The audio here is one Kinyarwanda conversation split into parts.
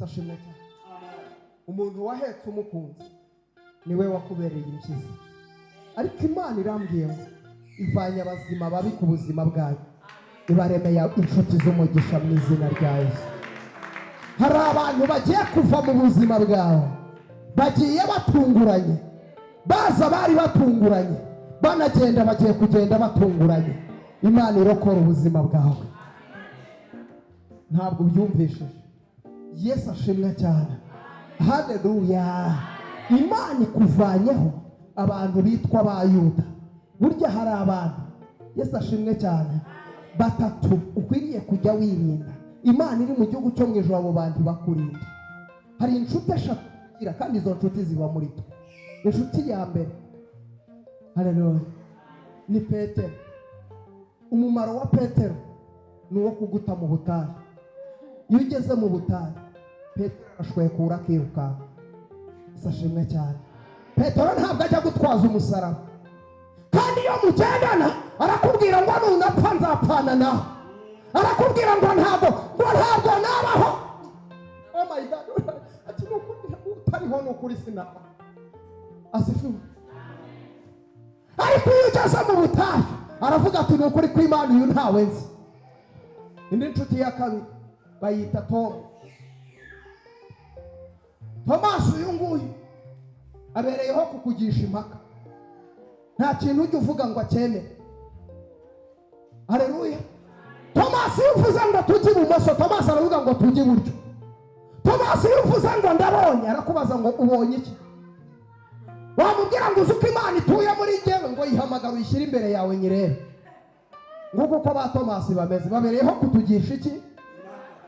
sashimwe cyane. Umuntu wahetse umukunzi niwe wakubereye impyisi, ariko Imana irambwiye ngo ivanye abazima babi ku buzima bwayo, ibaremeye inshuti z'umugisha mu izina rya Yesu. Hari abantu bagiye kuva mu buzima bwawe, bagiye batunguranye, baza bari batunguranye, banagenda bagiye kugenda batunguranye. Imana irokora ubuzima bwawe. Ntabwo ubyumvishije. Yesu ashimwe cyane. Haleluya. Imana ikuvanyeho abantu bitwa ba Yuda. Burya hari abantu, Yesu ashimwe cyane, batatu ukwiriye kujya wirinda. Imana iri mu gihugu cyo mu ijuru, abo bantu bakurinda. Hari inshuti eshatu ugira, kandi izo nshuti ziba muri twe. Inshuti ya mbere, haleluya, ni Petero. Umumaro wa Petero ni uwo kuguta mu butayu. Iyo ugeze mu butayu, Petero arashwekura akirukanka. Sashimwe cyane. Petero ntabwo ajya gutwaza umusaraba, kandi iyo mugendana arakubwira ngo nunapfa nzapfana nawe. Arakubwira ngo ntabwo nabaho. Oh my God. Ati utariho n'ukuri sinaba. Asifu. Ariko iyo ugeze mu butayu aravuga ati ni ukuri ko Imana uyu ntawe nzi. Indi nshuti ya kabiri bayita Tom. Tomasi uyu nguyu abereyeho kukugisha impaka. Nta kintu ujya uvuga ngo acyemere. Haleluya. Tomasi yuvuze ngo tujye ibumoso, Tomasi aravuga ngo tujye iburyo. Tomasi yuvuze ngo ndabonye, arakubaza ngo ubonye iki? Wamubwira ngo uzi uko Imana ituye muri njyewe, ngo yihamagara uyishyire imbere yawe nyirebe. Nguko uko ba Tomasi bameze, babereyeho kutugisha iki?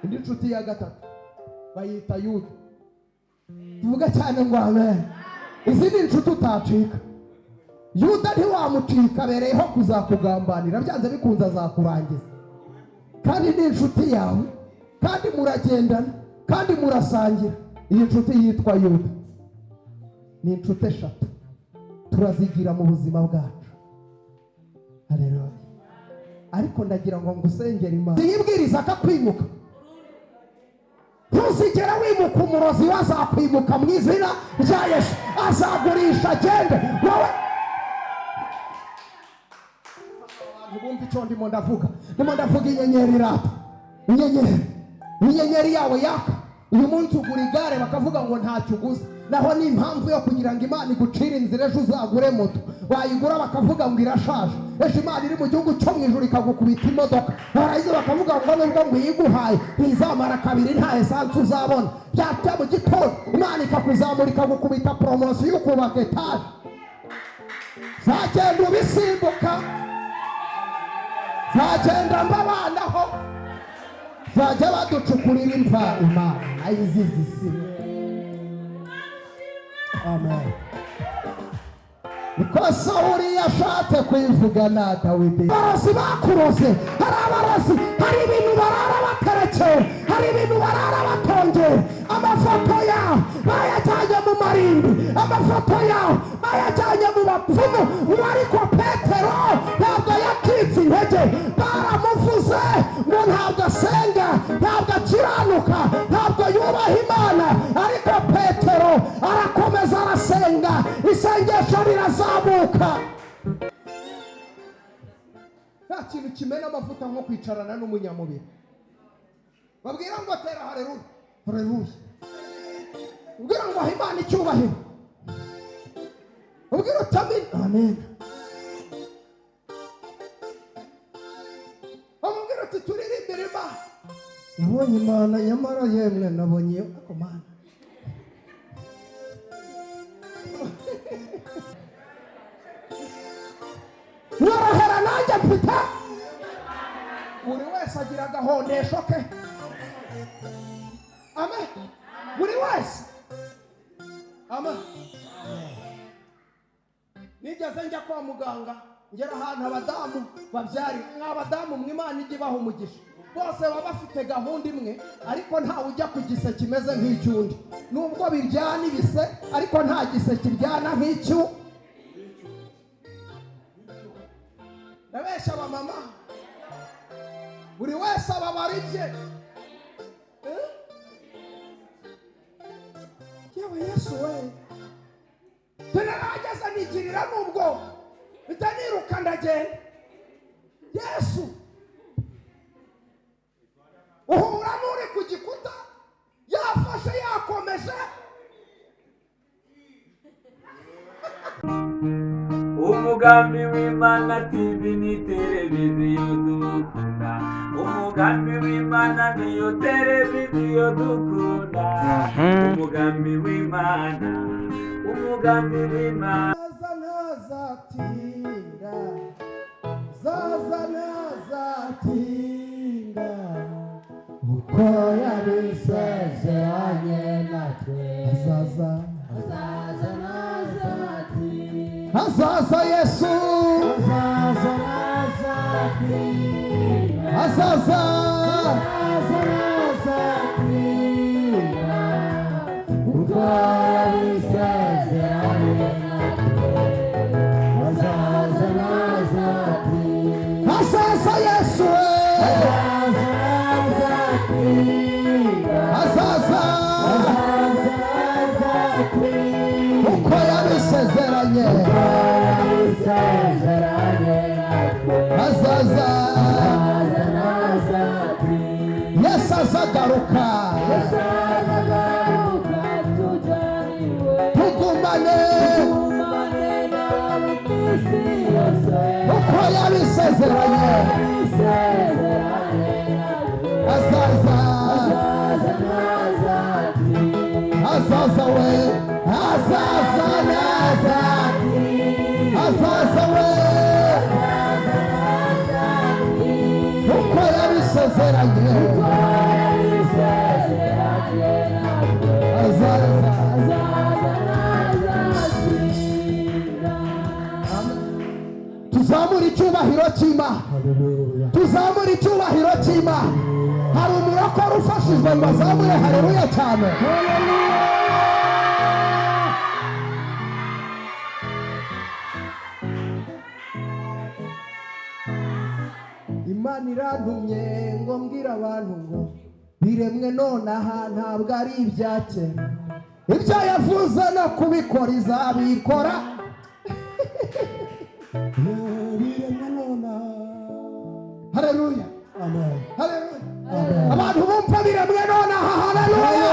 Indi nshuti ya gatatu bayita Yuda. Tuvuga cyane ngo amen. Izi ni inshuti utacika. Yuda ntiwamucika, abereyeho kuzakugambanira, byanze bikunze azakurangiza. Kandi ni inshuti yawe, kandi muragendana, kandi murasangira. Iyi nshuti yitwa Yuda. Ni inshuti eshatu turazigira mu buzima bwacu. Haleluya. Ariko ndagira ngo ngusengere Imana. Yibwiriza akakwimuka. Ntuzigera wimuka, umurozi wazakwimuka mu izina rya Yesu. Azagurisha agende. Wowe bumva icyo ndimo ndavuga. Ndimo ndavuga inyenyeri irata. Inyenyeri yawe yaka. Uyu munsi ugura igare bakavuga ngo ntacyo uguze. Naho ni impamvu yo kugira ngo Imana igucire inzira, ejo uzagure moto. Wayigura bakavuga ngo irashaje. Ejo Imana iri mu gihugu cyo mu ijuru ikagukubita imodoka. Barayize bakavuga ngo nubwo ngo uyiguhaye ntizamara kabiri nta esansi uzabona. Byatya mu gitondo Imana ikakuzamura ikagukubita poromosiyo yo kubaka etaje. Zagenda ubisimbuka, zagenda mbabanaho, zajya baducukurira imva Imana ayizizisi. Amen. Niko Sawuli yashatse kwivugana Dawidi. Abarozi bakuroze, hari abarozi, hari ibintu barara baterekeye, hari ibintu barara batongeye. Amafoto yawe bayajyanye mu marimbi, amafoto yawe bayajyanye mu bapfumu. Ariko Petero ntabwo yacitse intege. Baramuvuze ngo ntabwo asenga, ntabwo akiranuka, ntabwo yubaha Imana. Ariko Petero arakomeza arasenga, isengesho rirazamuka. Nta kintu kimena amavuta nko kwicarana n'umunyamubiri. Babwira ngo tera haleluya, haleluya. Ubwira ngo Imana icyubahiro. Ubwira utamini amen. Ubwira uti turirimbire Imana. Nabonye Imana nyamara yemwe nabonye ako Mana. Norohera nanjye mfite. Buri wese agira agahondesho ke. Amen. Buri wese. Amen. Nigeze njya kwa muganga, ngera ahantu abadamu babyari. Nk'abadamu mw'Imana ijya ibaha umugisha. Bose baba bafite gahunda imwe, ariko ntawe ujya ku gise kimeze nk'icyundi. Nubwo biryana ibise, ariko nta gise kiryana nk'icyu. Nabesha abamama, buri wese ababara ibye. yewe Yesu we narageze nigirira nubwo bitaniruka ndagenda Yesu uhura n'uri ku gikuta yafashe yakomeje umugambi w'Imana TV ni televiziyo dukunda umugambi w'Imana niyo televiziyo dukunda umugambi w'Imana nazatinda zaza nazatinda uko yabisezeranye natwe azaza Yesu azaza uko yabisezeranye azaza Yesu azaza uko yabisezeranye azaza Yesu azagaruka tugumane uko yabisezeranye azaza azaza we azaza azaza we uko yabisezeranye azaza tuzamura icyubahiro cy'Imana tuzamura icyubahiro cy'Imana hari umurokore ufashijwe ngo azamure haleluya cyane Imana irantumye ngo mbwira abantu ngo biremwe nonaha ntabwo ari ibya kera ibyo yavuze no kubikora izabikora biremwe nonaha haleluya amen haleluya abantu bumva biremwe nonaha haleluya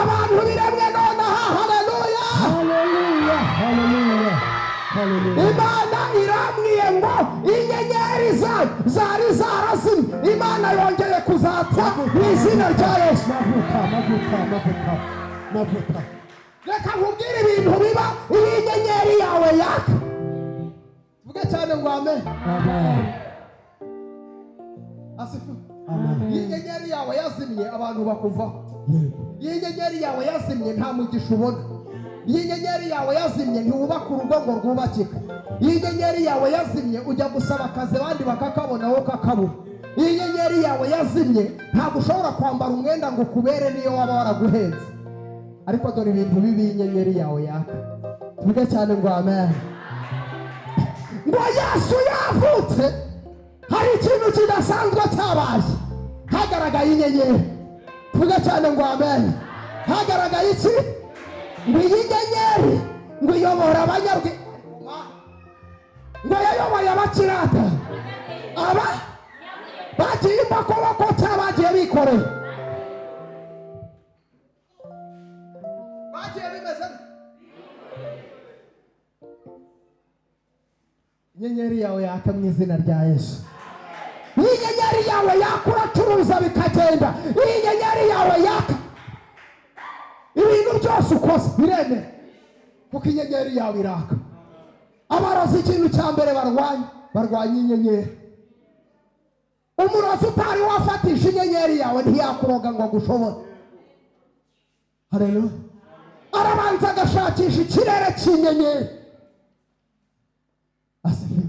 abantu biremwe nonaha haleluya Imana irambwiye ngo inyenyeri zari zarazimye Imana yongeye kuzatsa mu izina rya Yesu mavuta reka nkubwire ibintu biba iyo inyenyeri yawe yaka vuga cyane ngo amen asifu iyo inyenyeri yawe yazimye abantu bakuvaho iyo inyenyeri yawe yazimye nta mugisha ubona iyi nyenyeri yawe yazimye ntiwubaka urugo ngo rwubakike iyi nyenyeri yawe yazimye ujya gusaba akazi abandi bakakabona wowe ukakabura iyi nyenyeri yawe yazimye ntabwo ushobora kwambara umwenda ngo ukubere niyo waba waraguhenze ariko dore ibintu bibi inyenyeri yawe yaka tuvuge cyane ngo amen ngo Yesu yavutse hari ikintu kidasanzwe cyabaye hagaragaye inyenyeri tuvuge cyane ngo amen hagaragaye iki ngo iyi nyenyeri ngo iyobora abanyabwe ngo yayoboye abakirata aba bagiye imbokoboko cy'abagiye bikoreye bagiye bimeze inyenyeri yawe yaka mu izina rya Yesu iyi nyenyeri yawe yakura curuza bikagenda iyi nyenyeri yawe yaka ibintu byose ukoze biremera kuko inyenyeri yawe iraka abarozi ikintu cya mbere barwanya inyenyeri umurozi utari wafatisha inyenyeri yawe ntiyakuroga ngo agushobore haleluya arabanza agashakisha ikirere cy'inyenyeri asifiwe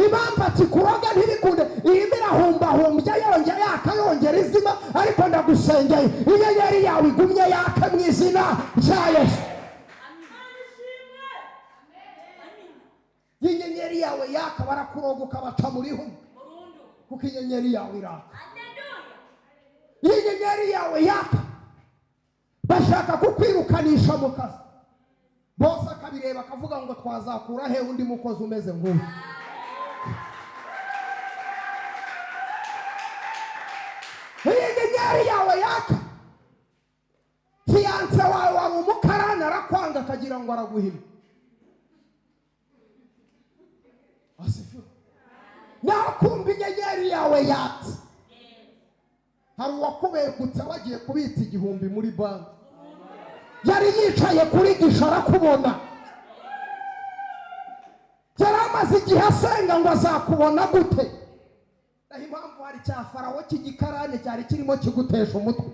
impamvu ati kuroga ntibikunde irimo irahumbahumbya yongera yaka yongera izima ariko ndagusengeye inyenyeri yawe igumye yaka mu izina rya Yesu inyenyeri yawe yaka barakuroga ukabaca muri humwe kuko inyenyeri yawe iraka iyi nyenyeri inyenyeri yawe yaka bashaka kukwirukanisha mu kazi, bose akabireba akavuga ngo twazakura he undi mukozi umeze nk'uyu. Inyenyeri yawe yaka, fiyanse wawe wari umukarani arakwanga akagira ngo araguhima. Naho kumva inyenyeri yawe yatse, hari uwakubegutse wagiye kubitsa 1000 muri banki, yari yicaye kuri gisha arakubona, yari amaze igihe asenga ngo azakubona gute. Naho impamvu hari cya Farawo cy'igikarane cyari kirimo kigutesha umutwe.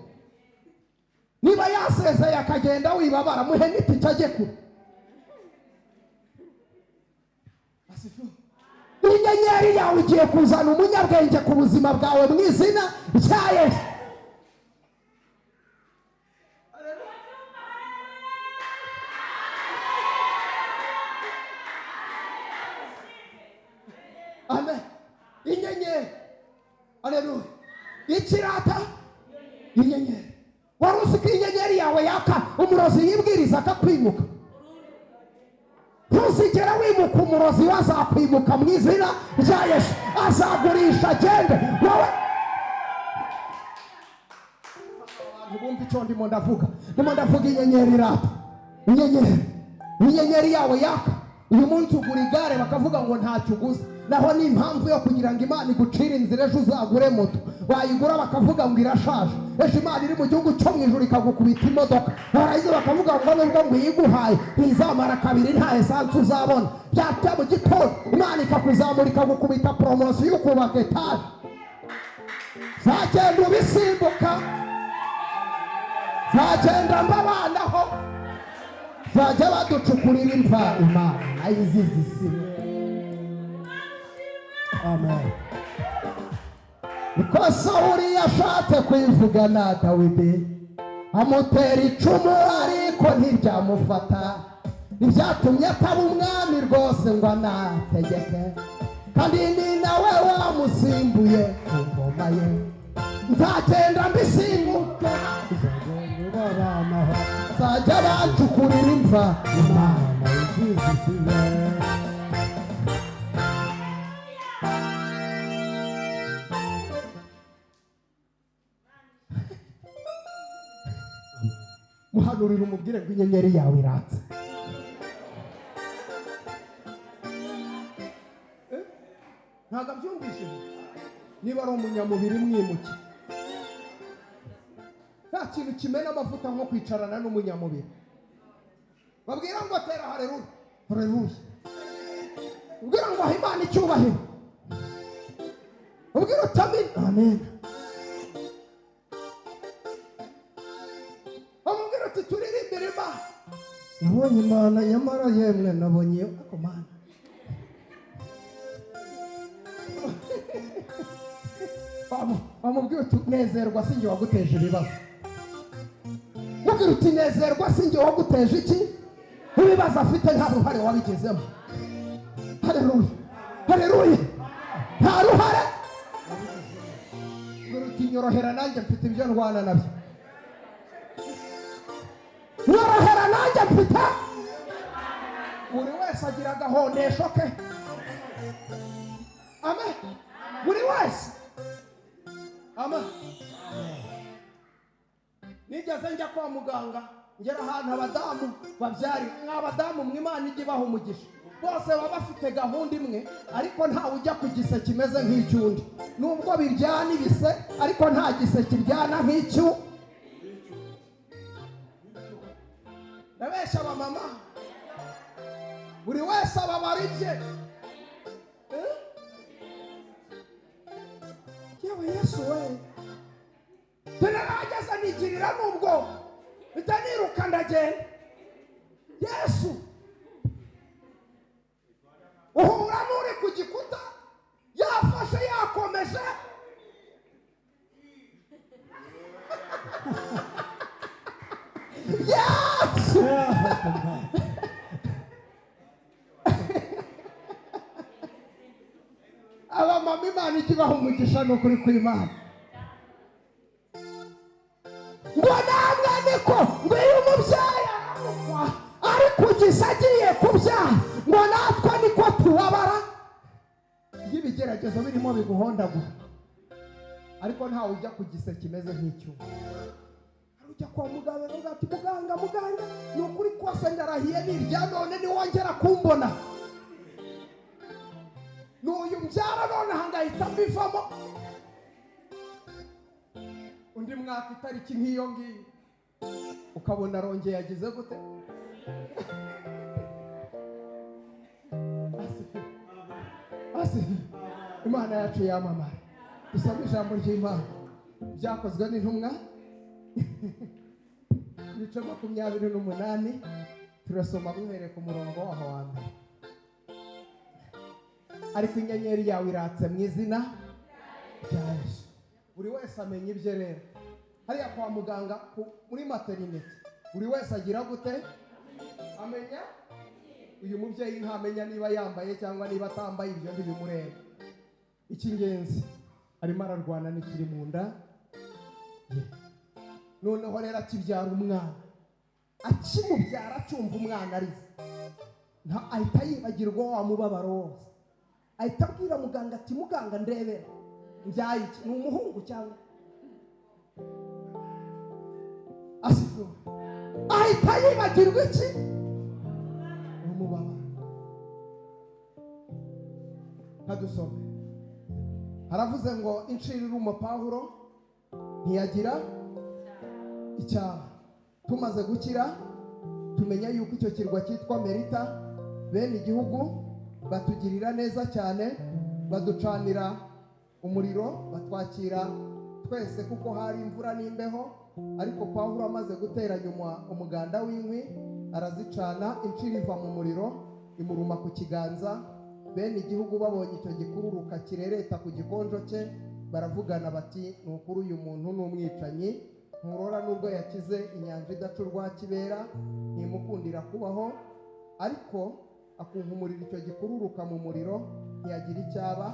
Niba yasezeye akagenda wibabara, muhe n'itike ajye kure. Inyenyeri yawe igiye kuzana umunyabwenge ku buzima bwawe mu izina rya Yesu. Amen. Inyenyeri. Haleluya. Ikirata inyenyeri. Wari uzi ko inyenyeri yawe yaka umurozi yibwiriza akakwimuka? Ntuzigera wimuka umurozi wazakwimuka mu izina rya Yesu. Azagurisha agende wowe. Ntibumve icyo ndimo ndavuga. Ndimo ndavuga inyenyeri irata. Inyenyeri yawe yaka. Uyu munsi ugura igare bakavuga ngo ntacyo uguze, naho ni impamvu yo kugira ngo Imana igucire inzira ejo uzagure moto. Wayigura bakavuga ngo irashaje, ejo Imana iri mu gihugu cyo mu ijuru ikagukubita imodoka, barayize bakavuga ngo nubwo ngo uyiguhaye ntizamara kabiri nta esansi uzabona. Byatya mu gitondo Imana ikakuzamura ikagukubita poromosiyo yo kubaka etaje, zagenda ubisimbuka, zagenda mbabanaho, zajya baducukurira imva Imana ayizizisime. Amen. Niko Sawuli yashatse kwivugana Dawidi, amutera icumu ariko ntiryamufata, ibyatumye ataba umwami rwose ngo anategeke, kandi ni nawe wamusimbuye ku ngoma ye. Nzagenda mbisimbuka, zajya bacukurira imva Imana izizisime. Muhanurira umubwire ngo inyenyeri yawe iratse. Ntabwo abyumvishije. Niba ari umunyamubiri mwimuke, nta kintu kimena amavuta nko kwicarana n'umunyamubiri. Babwira ngo tera haleluya, haleluya. Ubwira ngo aha Imana icyubahiro. Ubwira uti amen, amen. Ubwira uti turirimbire Imana. Nabonye Imana nyamara yemwe nabonye ako Mana. Bamubwira uti nezerwa sinjye waguteje ibibazo. Ubwira uti nezerwa sinjye waguteje iki? Ibibazo afite nta ruhare wabigezemo. Haleluya, haleluya. Nta ruhare. Ubwira uti nyorohera nanjye mfite ibyo ndwana nabyo. Nyorohera nanjye mfite. Buri wese agira agahondesho ke. Amen. Buri wese. Amen. Nigeze njya kwa muganga, ngera ahantu abadamu babyari, nk'abadamu mw'Imana ijye ibaha umugisha. Bose baba bafite gahunda imwe, ariko ntawe ujya ku gise kimeze nk'icyundi. Nubwo biryana ibise, ariko nta gise kiryana nk'icyu. Nabesha abamama, buri wese ababara ibye. Yewe Yesu we, narageze nigirira nubwo bitaniruka ndagenda. Yesu uhura n'uri ku gikuta yafashe yakomeje. Yesu abamama Imana ijye ibaha umugisha n'ukuri kw'Imana. ngo namwe niko ngo iyo umubyeyi arapfa ari kugisa agiye kubyara ngo natwe niko tubabara. iyo ibigeragezo birimo biguhondagura ariko ntawe ujya ku gise kimeze nk'icyuma. ujya kwa muganga uvuga ati muganga ni ukuri kose ndarahiye nirya none niwongera kumbona n'uyu mbyara none hangahita mbivamo. undi mwaka itariki nk'iyo ngiyo ukabona arongeye yagize gute. Imana yacu yamamara. Dusome ijambo ry'Imana byakozwe n'intumwa ibice 28 turasoma duhereye ku murongo waho wa mbere. ariko inyenyeri yawe iratse mu izina rya Yesu. buri wese amenya ibye rero. hariya kwa muganga muri materinete buri wese agira gute amenya. uyu mubyeyi ntamenya niba yambaye cyangwa niba atambaye, ibyo ntibimureba. icy'ingenzi arimo ararwana n'ikiri mu nda ye. noneho rero akibyara umwana, akimubyara acyumva umwana arize, ahita yibagirwa wa mubabaro wose. ahita abwira muganga ati muganga ndebera mbyaye iki, ni umuhungu cyangwa asifu. ahita yibagirwa iki, umubabaro. kadusome haravuze ngo incirirumo Pawulo ntiyagira icyaha. tumaze gukira tumenya yuko icyo kirwa cyitwa Merita bene igihugu batugirira neza cyane, baducanira umuriro, batwakira twese kuko hari imvura n'imbeho. ariko Pawulo amaze guteranya umuganda w'inkwi arazicana, incira iva mu muriro imuruma ku kiganza. bene igihugu babonye icyo gikururuka kirereta ku gikonjo cye baravugana bati ni ukuri uyu muntu ni umwicanyi. nturora nubwo yakize inyanja idaca urwa kibera ntimukundira kubaho. ariko akunkumurira icyo gikururuka mu muriro ntiyagira icyaba.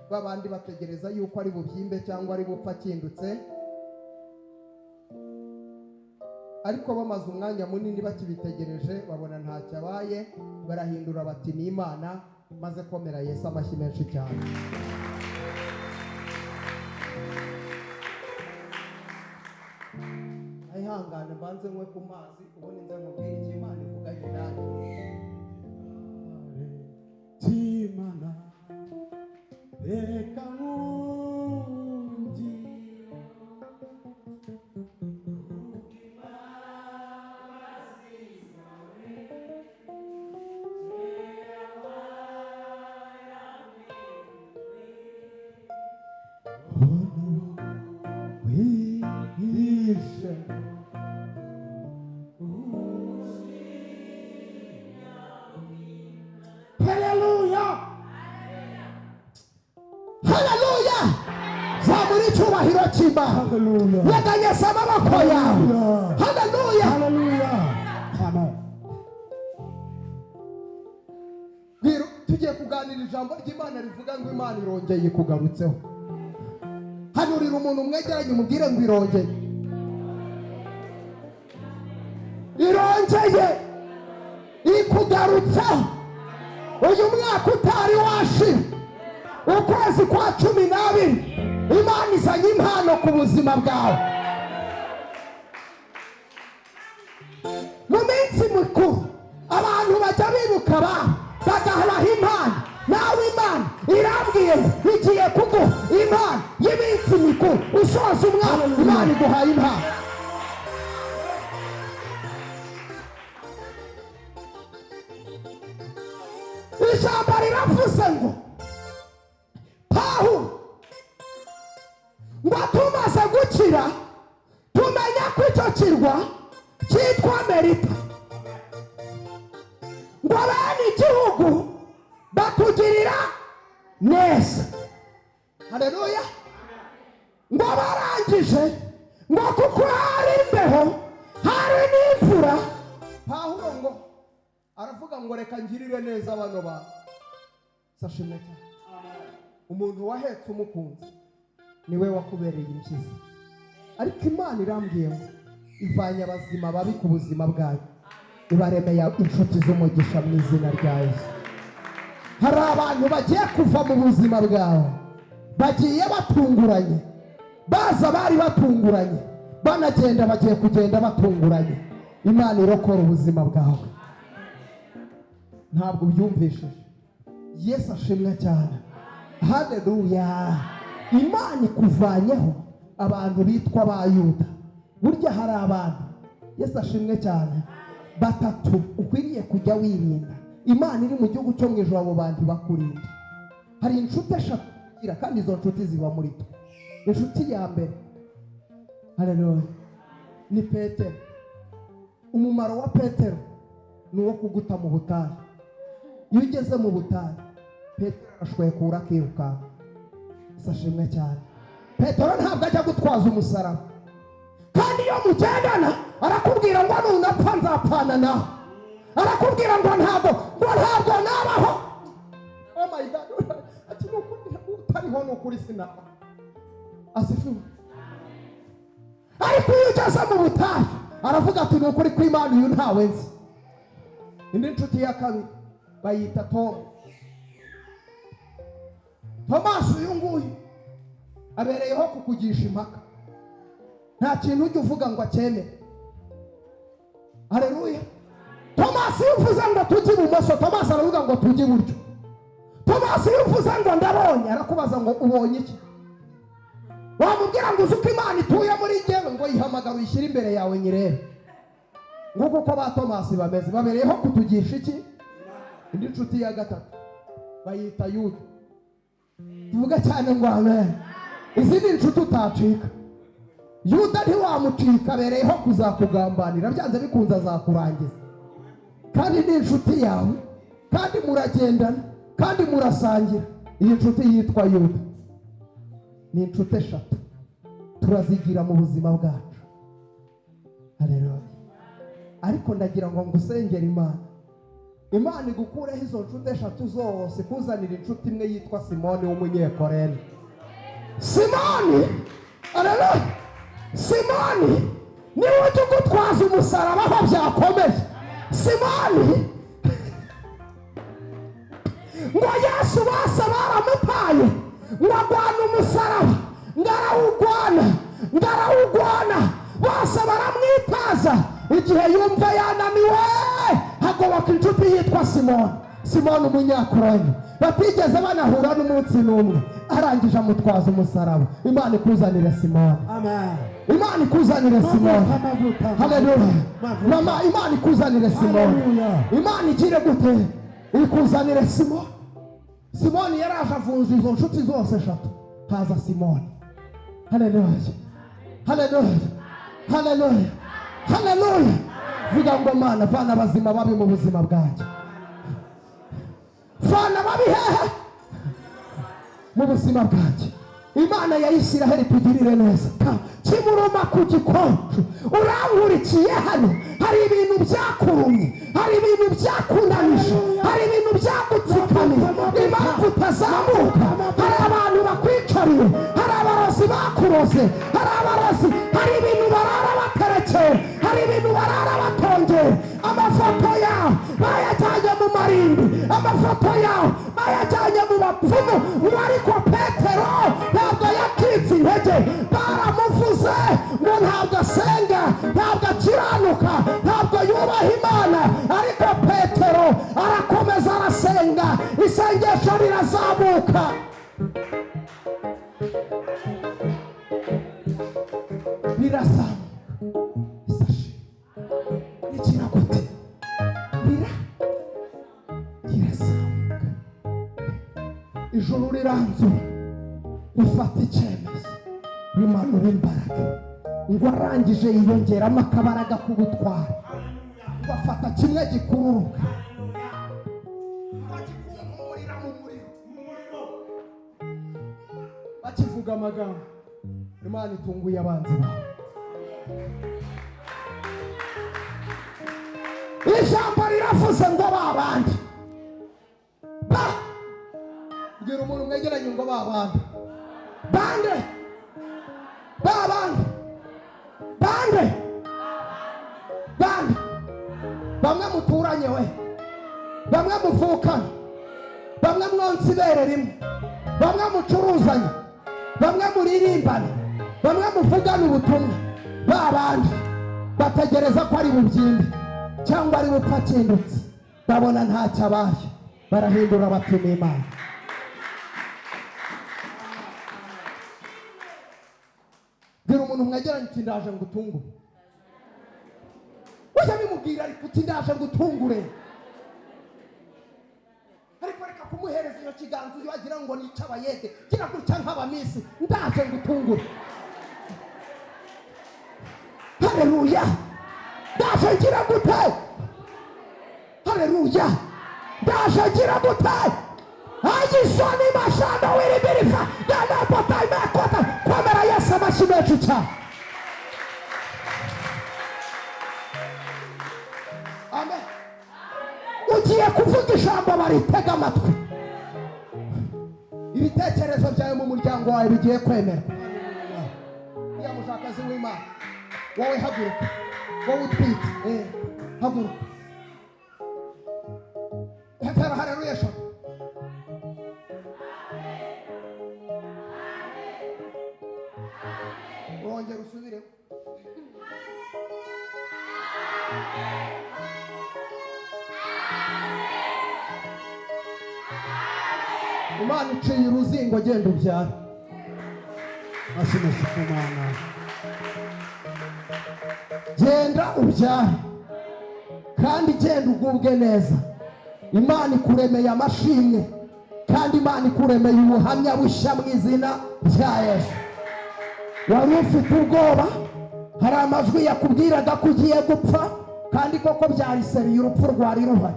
babandi bategereza yuko ari bubyimbe cyangwa ari bupfa akindutse. ariko bamaze umwanya munini bakibitegereje babona ntacyo abaye, barahindura bati ni Imana. maze komera Yesu amashyi menshi cyane. ayihangane mbanze nkwe ku mazi ubundi nze mubwire icyo Imana ivuganye nanjye. Timana reka nkungi Haleluya! Zamuri icyubahiro cy'Imana. Yaganyesa amaboko yawe. Haleluya! Haleluya! Amen. tugiye kuganira ijambo ry'Imana rivuga ngo Imana irongeye kugarutseho. hanurira umuntu umwegeranye umubwire ngo irongeye. irongeye ikugarutseho. uyu mwaka utari washira, ukwezi kwa 12 Imana izanye impano ku buzima bwawe. mu minsi mikuru abantu bajya bibuka abantu bagahabaho impano. nawe Imana irambwiye ngo igiye kuguha impano y'iminsi mikuru usoza umwaka. Imana iguhaye impano. ijambo riravuze ngo Pawulo ngo tumaze gukira tumenya ko icyo kirwa cyitwa Merita, ngo bene igihugu batugirira neza. Haleluya! ngo barangije ngo kuko hari imbeho hari n'imvura. Pawulo ngo aravuga ngo reka ngirire neza bano bantu. Sashimwe cyane. umuntu wahetse umukunzi niwe wakubereye impyisi. ariko Imana irambwiye ngo ivanye abazima babi ku buzima bwayo, ibaremeye inshuti z'umugisha mu izina rya Yesu. Hari abantu bagiye kuva mu buzima bwawe, bagiye batunguranye, baza bari batunguranye, banagenda bagiye kugenda batunguranye. Imana irokora ubuzima bwawe. Ntabwo ubyumvishije. Yesu ashimwe cyane. Haleluya. Imana ikuvanyeho abantu bitwa abayuda. Burya hari abantu, Yesu ashimwe cyane, batatu ukwiriye kujya wirinda. Imana iri mu gihugu cyo mu ijuru, abo bantu bakurinda. Hari inshuti eshatu kandi izo nshuti ziba muri twe. Inshuti ya mbere, haleluya, ni Petero. Umumaro wa Petero ni uwo kuguta mu butayu. Iyo ugeze mu butayu, Petero ashwekura akirukanka. Yesu ashimwe cyane. Petero ntabwo ajya gutwaza umusaraba, kandi iyo mugendana arakubwira ngo nunapfa nzapfana nawe. Arakubwira ngo ntabwo nabaho. Oh my God, ati utariho n'ukuri sinapfa. Asifiwe. Ariko iyo ugeze mu butayu aravuga ati n'ukuri kw'Imana uyu ntawe nzi. Indi nshuti ya kabiri bayita Tomu. Tomasi uyu nguyu abereyeho kukugisha impaka. Nta kintu ujya uvuga ngo acyemere. Haleluya. Tomasi uvuze ngo tujye ibumoso, Tomasi aravuga ngo tujye iburyo. Tomasi uvuze ngo ndabonye, arakubaza ngo ubonye iki? Wamubwira ngo uzuko Imana ituye muri njyewe, ngo yihamagara uyishyire imbere yawe nyirebe. Nguko ko ba Tomasi bameze, babereyeho kutugisha iki? Indi nshuti ya gatatu bayita Yuda. Tuvuga cyane ngo amen. Izi ni inshuti utacika. Yuda ntiwamucika, abereyeho kuzakugambanira, byanze bikunze azakurangiza. Kandi ni inshuti yawe, kandi muragendana, kandi murasangira. Iyi nshuti yitwa Yuda. Ni inshuti eshatu turazigira mu buzima bwacu. Haleluya. Ariko ndagira ngo ngusengere Imana igukureho izo nshuti eshatu zose, kuzanira inshuti imwe yitwa Simoni w'umunyekorene. Simoni, haleluya. Simoni niwe ujya gutwaza umusaraba aho byakomeye. Simoni ngo Yesu bose baramutaye, ngagwana umusaraba, ngarawugwana, bose baramwitaza. Igihe yumva yananiwe, hagoboka inshuti yitwa Simoni umunyakorene. Batigeze banahura n'umunsi n'umwe, arangije amutwaza umusaraba. Imana ikuzanire Simoni. Amen. Imana ikuzanire Simoni. Haleluya. Mama, Imana ikuzanire Simoni. Imana igire gute? Ikuzanire Simoni. Simoni yaraje avunja izo nshuti zose eshatu, haza Simoni. Haleluya. Haleluya. Haleluya. Haleluya. Vuga ngo Mana, vana abazima babi mu buzima bwanjye. Vana babi hehe mu buzima bwanjye. Imana ya Isiraheli tugirire neza. Kimuruma ku gikonjo, urankurikiye hano, hari ibintu byakurumye, hari ibintu byakunanije, hari ibintu byagutsikamiye, impamvu utazamuka. Hari abantu bakwicariye, hari abarozi bakuroze, hari ibintu barara baterekeye, hari ibintu barara batongeye. Amafoto yawe bayajyanye mu marimbi, amafoto yawe bayajyanye mu bapfumu. Ariko Petero ntabwo yacitse intege. Baramuvuze ngo ntabwo asenga, ntabwo akiranuka, ntabwo yubaha Imana. Ariko Petero arakomeza arasenga, isengesho rirazamuka. Birazamuka. Isashi nikira gute? Birazamuka. Ijuru riranzura, rifata icyemezo, rimanura imbaraga. Ngo arangije yiyongeramo akabaraga k'ubutwari, ngo afata kimwe gikururuka, bakivuga amagambo. Imana itunguye abanzi bawe. Ijambo riravuze ngo babandi, bwira umuntu mwegeranye ngo babandi, bande bamwe muturanye we, bamwe muvukana, bamwe mwonsa ibere rimwe, bamwe mucuruzanya, bamwe muririmbana, bamwe muvugana ubutumwa, babandi bategereza ko ari bubyimbe cyangwa ari bupfa akindutse, babona ntacyo abaye, barahindura bapima Imana. Bwira umuntu mwegeranye uti ndaje ngutungure. Ujya bimubwira ariko uti ndaje ngutungure. Ariko reka kumuhereza iyo kiganza uyu wagira ngo ni cy'abayede, gira gutya nk'abamisi, ndaje ngutungure. Haleluya. Ndaje ngira gute? Haleluya. Ndaje ngira gute? Ajisoni mashanda wiribirifa dana pota imekota kamera Yesu amashimechucha. Amen. Ugiye kuvuga ijambo baritega amatwi. Ibitekerezo byawe mu muryango wawe bigiye kwemera. Ya mushakazi w'Imana, wowe haguruka, wowe utwite, haguruka. Hatara haleluya sho. Urongera usubire. Imana iciye uruzingo genda ubyara. Ashimisha Imana. Genda ubyara kandi genda ugubwe neza. Imana ikuremeye amashimwe kandi Imana ikuremeye ubuhamya bushya mu izina rya Yesu. Wari ufite ubwoba, hari amajwi yakubwiraga ko ugiye gupfa kandi koko byari seriye, urupfu rwari ruhari,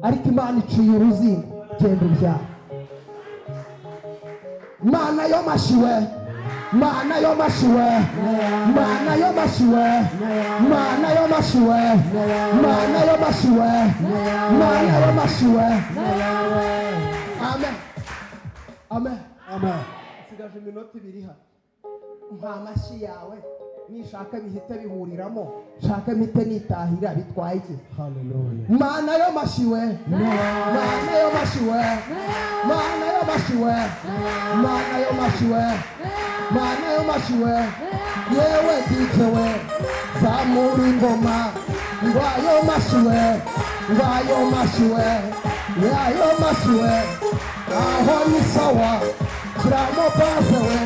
ariko Imana iciye uruzingo genda ubyara. Mana yo mashiwe, Mana yo mashiwe, Mana yo mashiwe, Mana yo mashiwe, Mana yo mashiwe, Mana yo mashiwe. Amen. Amen. Amen. Sigaje iminota 2 hano. Mpa amashyi yawe nishaka bihite bihuriramo, shaka mite nitahira bitwaye iki? Hallelujah. Mana yo mashiwe, Mana yo mashiwe, Mana yo mashiwe, Mana yo mashiwe, Mana yo mashiwe. Yewe dikewe zamura ingoma, ngwayo mashiwe, ngwayo mashiwe, yayo mashiwe. Aho ni sawa, kiramo bazewe.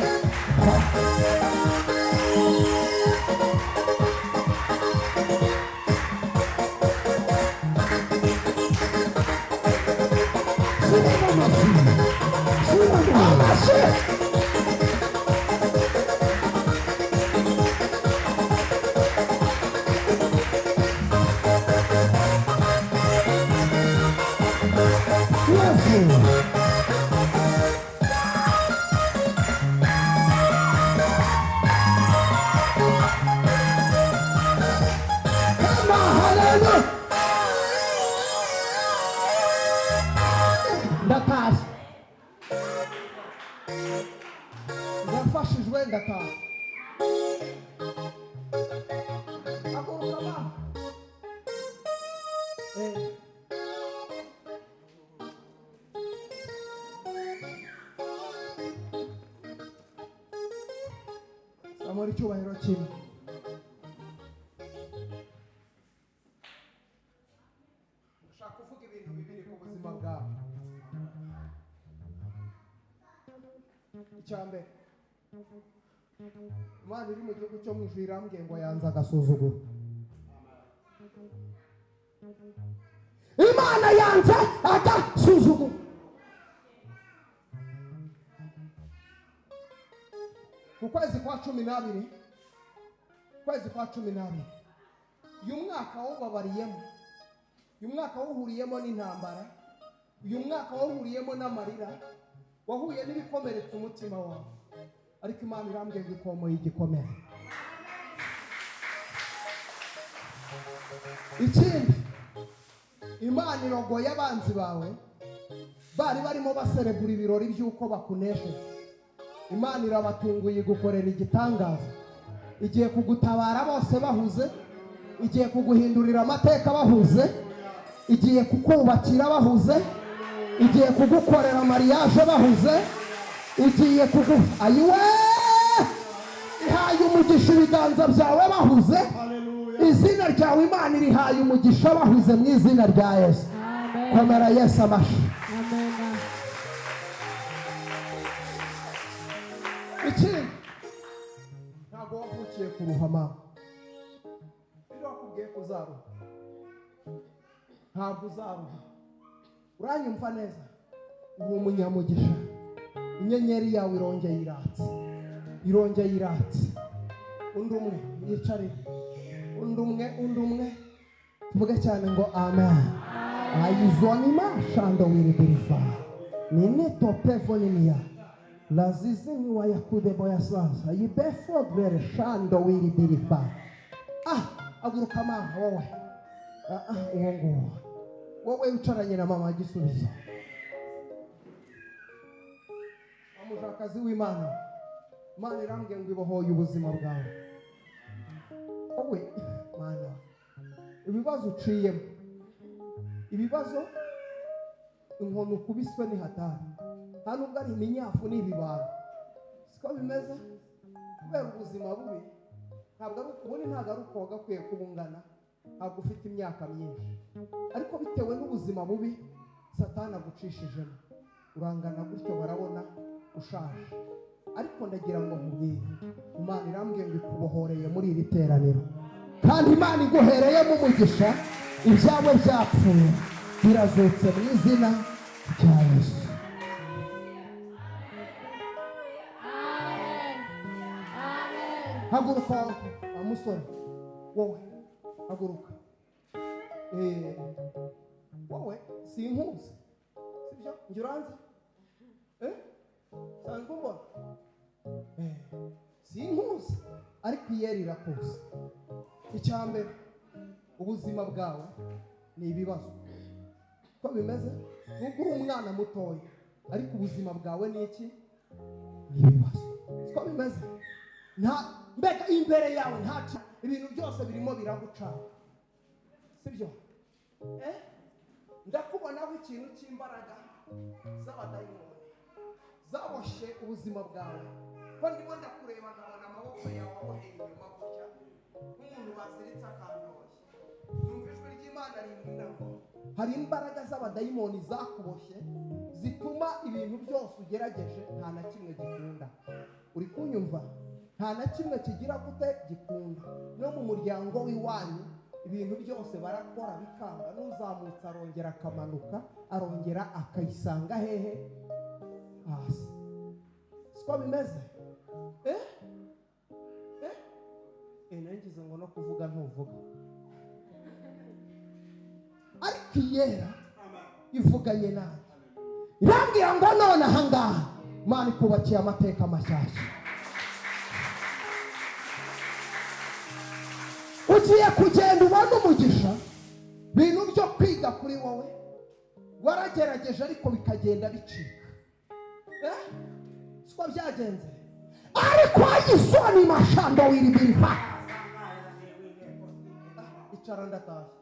Ndataje ndafashijwe ndataje aguruka mama samuri cyubahiro kimwe. Ushaka kuvuga ibintu bibiri ku buzima bwawe. Icyambere, Imana iri mu gihugu cyo mu ijuru irambwiye ngo yanze agasuzuguro. Imana yanze agasuzuguro. Ku kwezi kwa 12, kwezi kwa 12, uyu mwaka wababariyemo, uyu mwaka wahuriyemo n'intambara, uyu mwaka wahuriyemo n'amarira, wahuye n'ibikomeretsa umutima wawe, ariko Imana irambwiye ngo ikomoye igikomere. Ikindi, Imana irogoye abanzi bawe bari barimo baserebura ibirori by'uko bakunesheje. Imana irabatunguye gukorera igitangaza, igiye kugutabara bose bahuze, igiye kuguhindurira amateka bahuze, igiye kukubakira bahuze, igiye kugukorera mariage bahuze, igiye ayiwe ihaye umugisha ibiganza byawe bahuze. Izina ryawe Imana irihaye umugisha bahuze mu izina rya Yesu. Komera Yesu amashyi. Ikindi ntabwo wavukiye kuruhama, iyo wakubwiye kuzaruha ntabwo uzaruha. Uranyumva neza? Uri umunyamugisha. Inyenyeri yawe irongeye iratse. Undi umwe yicare, undi umwe tuvuge cyane ngo amen. Ayizonima shando wiribirifa nini topevo nimiya lazizini wa yakude boya sasa yibefo bere shando wiribirifa. Aguruka mama wowe. Wowe ucaranye na mama Gisubizo, umujakazi w'Imana. Imana irambwiye ngo ibohoye ubuzima bwawe. Wowe Mana, ibibazo uciyemo, ibibazo inkono ukubiswe ni hatari. Nta nubwo ari iminyafu n'ibibano, siko bimeze. Kubera ubuzima bubi, ntabwo ari uko wagakwiye kubungana, ntabwo ufite imyaka myinshi, ariko bitewe n'ubuzima bubi Satani agucishijemo urangana gutyo, barabona ushaje. Ariko ndagira ngo nkubwire, Imana irambwiye ngo ikubohoreye muri iri teraniro, kandi Imana iguhereyemo umugisha. Ibyawe byapfuye birazutse mu izina rya Yesu. Haguruka umusore wowe, haguruka. Wowe sinkuzi, sibyo? Njye uranzi? Sanzwe umbona? Sinkuzi, ariko iyeri irakuzi. Icya mbere, ubuzima bwawe ni ibibazo. Ko bimeze? Nubwo uri umwana mutoya, ariko ubuzima bwawe ni iki? Ni ibibazo. Ko bimeze? Mbega imbere yawe ntacu, ibintu byose birimo biragucana, sibyo? Ndakubonaho ikintu cy'imbaraga z'abadayimoni zaboshye ubuzima bwawe. Ko ndimo ndakureba nkabona amaboko yawe aboheye inyuma gutya nk'umuntu baziritse akandoshye. Numva ijwi ry'Imana rimbwira ngo hari imbaraga z'abadayimoni zakuboshye zituma ibintu byose ugerageje nta na kimwe gikunda. Uri kunyumva? Nta na kimwe kigira gute gikunda. No mu muryango w'iwanyu ibintu byose barakora bikanga, n'uzamutse arongera akamanuka, arongera akayisanga hehe? Hasi. Siko bimeze? Nagize ngo no kuvuga ntuvuga, ariko iyera ivuganye nawe irambwira ngo none ahangaha Imana ikubakiye amateka mashyashya. Ugiye kugenda ubona umugisha. Bintu byo kwiga kuri wowe waragerageje ariko bikagenda bicika. Siko byagenze? Ariko ayisoni mashando wiribirifa. Icara ndatashye.